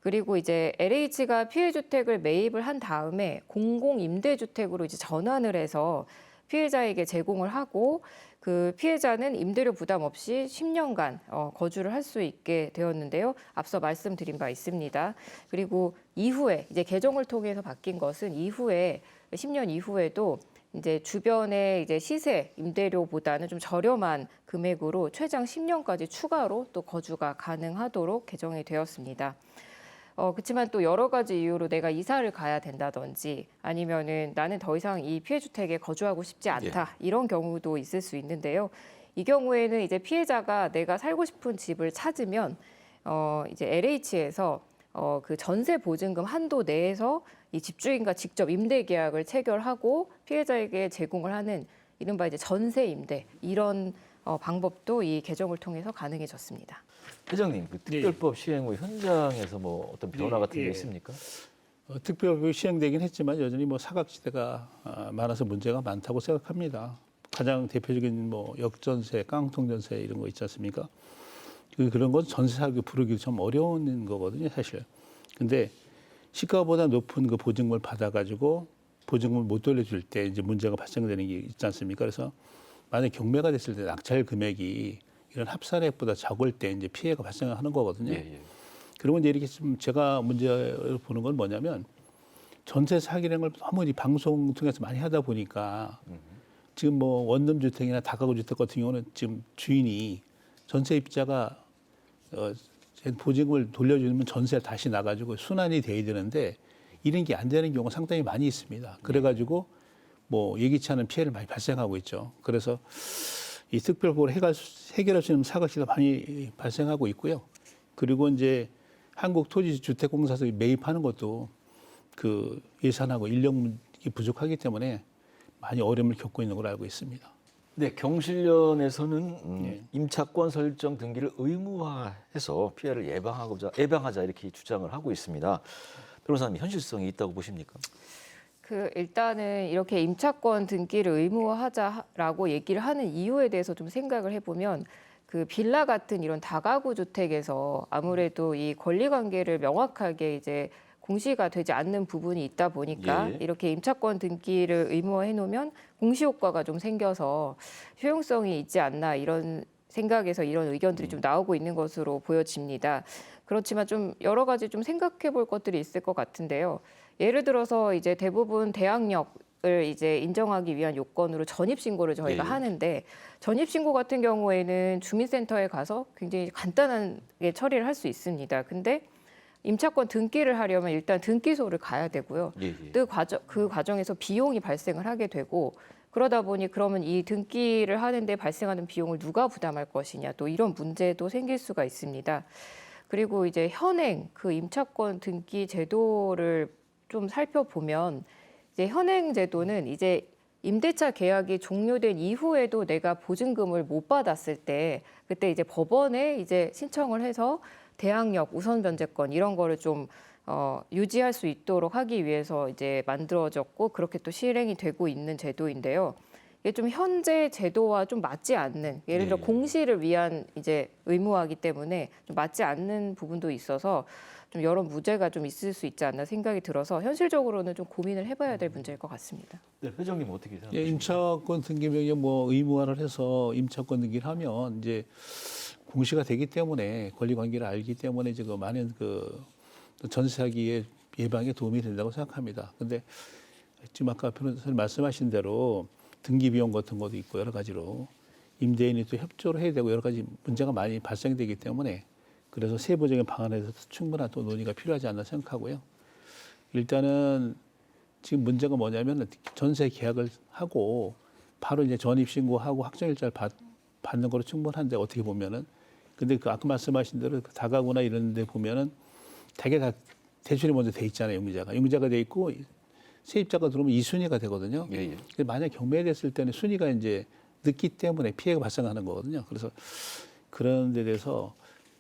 그리고 이제 LH가 피해 주택을 매입을 한 다음에 공공 임대주택으로 이제 전환을 해서 피해자에게 제공을 하고 그 피해자는 임대료 부담 없이 10년간 거주를 할 수 있게 되었는데요. 앞서 말씀드린 바 있습니다. 그리고 이후에 이제 개정을 통해서 바뀐 것은 이후에 10년 이후에도 이제 주변의 이제 시세 임대료보다는 좀 저렴한 금액으로 최장 10년까지 추가로 또 거주가 가능하도록 개정이 되었습니다. 그렇지만 또 여러 가지 이유로 내가 이사를 가야 된다든지 아니면은 나는 더 이상 이 피해 주택에 거주하고 싶지 않다 이런 경우도 있을 수 있는데요. 이 경우에는 이제 피해자가 내가 살고 싶은 집을 찾으면 이제 LH에서 그 전세 보증금 한도 내에서 이 집주인과 직접 임대 계약을 체결하고 피해자에게 제공을 하는 이른바 이제 전세 임대 이런 방법도 이 개정을 통해서 가능해졌습니다. 회장님, 그 특별법 시행 후 현장에서 뭐 어떤 변화 같은 게 있습니까? 특별법이 시행되긴 했지만 여전히 뭐 사각지대가 많아서 문제가 많다고 생각합니다. 가장 대표적인 뭐 역전세, 깡통전세 이런 거 있지 않습니까? 그런 건 전세 사기 부르기 좀 어려운 거거든요, 사실. 근데 시가보다 높은 그 보증금을 받아가지고 보증금을 못 돌려줄 때 이제 문제가 발생되는 게 있지 않습니까? 그래서 만약 경매가 됐을 때 낙찰 금액이 이런 합산액보다 적을 때 이제 피해가 발생하는 거거든요. 그리고 이제 이렇게 좀 제가 문제를 보는 건 뭐냐면 전세 사기라는 걸 너무 이 방송 통해서 많이 하다 보니까 지금 뭐 원룸 주택이나 다가구 주택 같은 경우는 지금 주인이 전세입자가 보증금을 돌려주면 전세를 다시 나가지고 순환이 돼야 되는데 이런 게 안 되는 경우가 상당히 많이 있습니다. 그래가지고 뭐 예기치 않은 피해를 많이 발생하고 있죠. 그래서 이 특별법으로 해결할 수 있는 사각지대가 많이 발생하고 있고요. 그리고 이제 한국토지주택공사에서 매입하는 것도 그 예산하고 인력이 부족하기 때문에 많이 어려움을 겪고 있는 걸로 알고 있습니다. 네, 경실련에서는 임차권 설정 등기를 의무화해서 피해를 예방하자 이렇게 주장을 하고 있습니다. 변호사님, 현실성이 있다고 보십니까? 일단은 이렇게 임차권 등기를 의무화하자라고 얘기를 하는 이유에 대해서 좀 생각을 해보면 그 빌라 같은 이런 다가구 주택에서 아무래도 이 권리 관계를 명확하게 이제 공시가 되지 않는 부분이 있다 보니까 예. 이렇게 임차권 등기를 의무화해 놓으면 공시 효과가 좀 생겨서 효용성이 있지 않나 이런 생각에서 이런 의견들이 좀 나오고 있는 것으로 보여집니다. 그렇지만 좀 여러 가지 좀 생각해 볼 것들이 있을 것 같은데요. 예를 들어서 이제 대부분 대항력을 이제 인정하기 위한 요건으로 전입신고를 저희가 예. 하는데 전입신고 같은 경우에는 주민센터에 가서 굉장히 간단하게 처리를 할 수 있습니다. 근데 임차권 등기를 하려면 일단 등기소를 가야 되고요. 예, 예. 그 과정에서 비용이 발생을 하게 되고 그러다 보니 그러면 이 등기를 하는데 발생하는 비용을 누가 부담할 것이냐 또 이런 문제도 생길 수가 있습니다. 그리고 이제 현행 그 임차권 등기 제도를 좀 살펴보면 이제 현행 제도는 이제 임대차 계약이 종료된 이후에도 내가 보증금을 못 받았을 때 그때 이제 법원에 이제 신청을 해서 대항력, 우선 변제권 이런 거를 좀 유지할 수 있도록 하기 위해서 이제 만들어졌고 그렇게 또 실행이 되고 있는 제도인데요. 이게 좀 현재 제도와 좀 맞지 않는 예를 들어 예. 공시를 위한 이제 의무화이기 때문에 좀 맞지 않는 부분도 있어서 좀 여러 문제가 좀 있을 수 있지 않나 생각이 들어서 현실적으로는 좀 고민을 해봐야 될 문제일 것 같습니다. 네, 회장님 어떻게 예, 생각하십니까? 임차권 등기명에 뭐 의무화를 해서 임차권 등기를 하면 이제 공시가 되기 때문에 권리관계를 알기 때문에 지금 많은 그 전세 사기의 예방에 도움이 된다고 생각합니다. 근데 지금 아까 변호사님 말씀하신 대로 등기 비용 같은 것도 있고 여러 가지로 임대인이 또 협조를 해야 되고 여러 가지 문제가 많이 발생되기 때문에 그래서 세부적인 방안에서 충분한 또 논의가 필요하지 않나 생각하고요. 일단은 지금 문제가 뭐냐면 전세 계약을 하고 바로 이제 전입신고하고 확정일자를 받는 거로 충분한데 어떻게 보면은 근데 그 아까 말씀하신 대로 그 다가구나 이런 데 보면은 대개 다 대출이 먼저 돼 있잖아요. 용의자가 돼 있고 세입자가 들어오면 2순위가 되거든요. 예, 예. 근데 만약 경매됐을 때는 순위가 이제 늦기 때문에 피해가 발생하는 거거든요. 그래서 그런 데 대해서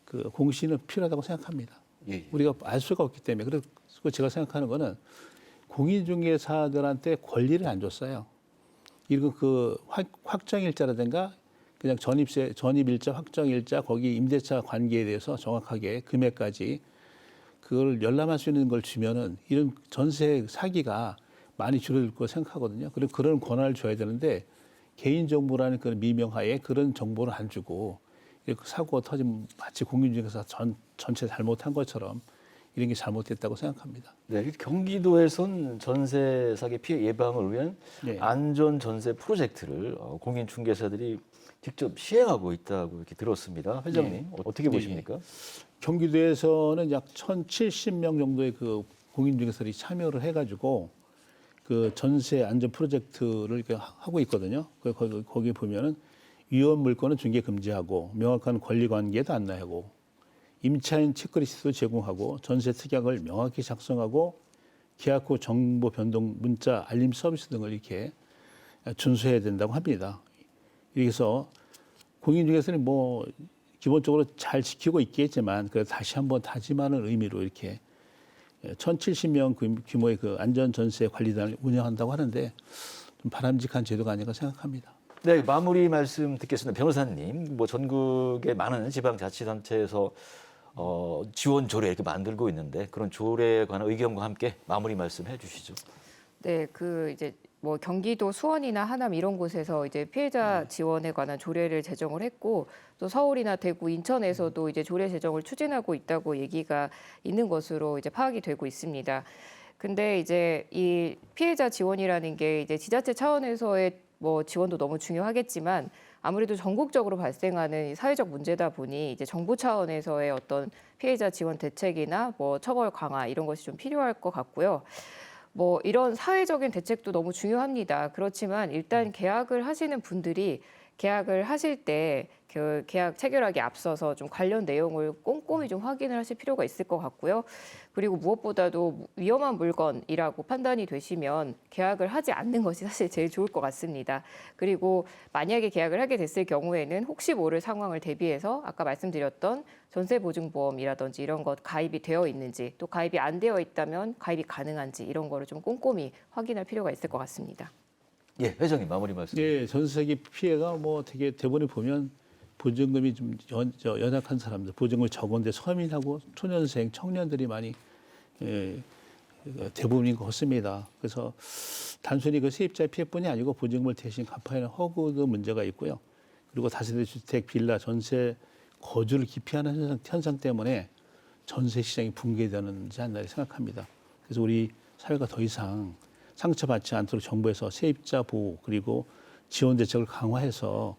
그 공시는 필요하다고 생각합니다. 예, 예. 우리가 알 수가 없기 때문에 그래서 제가 생각하는 거는 공인중개사들한테 권리를 안 줬어요. 이거 그 확정일자라든가 그냥 전입일자, 확정일자, 거기 임대차 관계에 대해서 정확하게 금액까지 그걸 열람할 수 있는 걸 주면은 이런 전세 사기가 많이 줄어들 거 생각하거든요. 그리고 그런 권한을 줘야 되는데 개인정보라는 그런 미명하에 그런 정보를 안 주고 이렇게 사고가 터지면 마치 공인중개사 전체 잘못한 것처럼 이런 게 잘못됐다고 생각합니다. 네, 경기도에선 전세 사기 피해 예방을 위한 네. 안전 전세 프로젝트를 공인 중개사들이 직접 시행하고 있다고 이렇게 들었습니다. 회장님 네. 어떻게 네. 보십니까? 경기도에서는 약 1,070명 정도의 그 공인중개사들이 참여를 해가지고 그 전세 안전 프로젝트를 이렇게 하고 있거든요. 거기 보면은 위험 물건은 중개 금지하고 명확한 권리 관계도 안내하고 임차인 체크리스트도 제공하고 전세 특약을 명확히 작성하고 계약 후 정보 변동 문자 알림 서비스 등을 이렇게 준수해야 된다고 합니다. 이래서 공인중개사는 뭐 기본적으로 잘 지키고 있겠지만 그 다시 한번 다짐하는 의미로 이렇게 1,070명 규모의 그 안전 전세 관리단을 운영한다고 하는데 좀 바람직한 제도가 아닌가 생각합니다. 네, 마무리 말씀 듣겠습니다. 변호사님, 뭐 전국의 많은 지방자치단체에서 지원 조례 이렇게 만들고 있는데 그런 조례에 관한 의견과 함께 마무리 말씀해 주시죠. 네, 그 이제 뭐 경기도 수원이나 하남 이런 곳에서 이제 피해자 지원에 관한 조례를 제정을 했고 또 서울이나 대구, 인천에서도 이제 조례 제정을 추진하고 있다고 얘기가 있는 것으로 이제 파악이 되고 있습니다. 근데 이제 이 피해자 지원이라는 게 이제 지자체 차원에서의 뭐 지원도 너무 중요하겠지만 아무래도 전국적으로 발생하는 사회적 문제다 보니 이제 정부 차원에서의 어떤 피해자 지원 대책이나 뭐 처벌 강화 이런 것이 좀 필요할 것 같고요. 뭐 이런 사회적인 대책도 너무 중요합니다. 그렇지만 일단 계약을 하시는 분들이 계약을 하실 때 그 계약 체결하기 앞서서 좀 관련 내용을 꼼꼼히 좀 확인을 하실 필요가 있을 것 같고요. 그리고 무엇보다도 위험한 물건이라고 판단이 되시면 계약을 하지 않는 것이 사실 제일 좋을 것 같습니다. 그리고 만약에 계약을 하게 됐을 경우에는 혹시 모를 상황을 대비해서 아까 말씀드렸던 전세보증보험이라든지 이런 것 가입이 되어 있는지 또 가입이 안 되어 있다면 가입이 가능한지 이런 거를 좀 꼼꼼히 확인할 필요가 있을 것 같습니다. 예, 회장님 마무리 말씀. 예, 전세기 피해가 뭐 되게 대본에 보면 보증금이 좀 연약한 사람들, 보증금이 적은데 서민하고 초년생, 청년들이 많이 대부분인 것 같습니다. 그래서 단순히 그 세입자의 피해뿐이 아니고 보증금을 대신 갚아야 하는 허구도 문제가 있고요. 그리고 다세대 주택, 빌라, 전세 거주를 기피하는 현상 때문에 전세 시장이 붕괴되는지 않나 생각합니다. 그래서 우리 사회가 더 이상 상처받지 않도록 정부에서 세입자 보호 그리고 지원 대책을 강화해서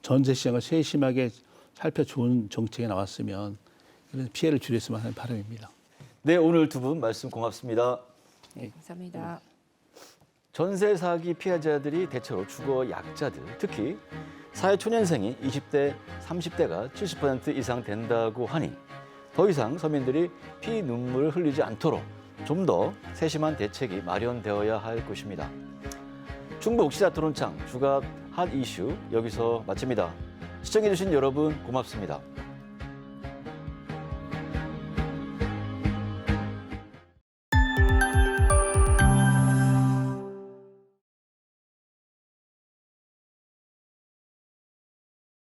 전세 시장을 세심하게 살펴주는 정책이 나왔으면 이런 피해를 줄였으면 하는 바람입니다. 네, 오늘 두 분 말씀 고맙습니다. 감사합니다. 전세 사기 피해자들이 대체로 주거 약자들, 특히 사회초년생이 20대, 30대가 70% 이상 된다고 하니 더 이상 서민들이 피 눈물을 흘리지 않도록 좀 더 세심한 대책이 마련되어야 할 것입니다. 충북 시사 토론창 주각 핫 이슈 여기서 마칩니다. 시청해주신 여러분 고맙습니다.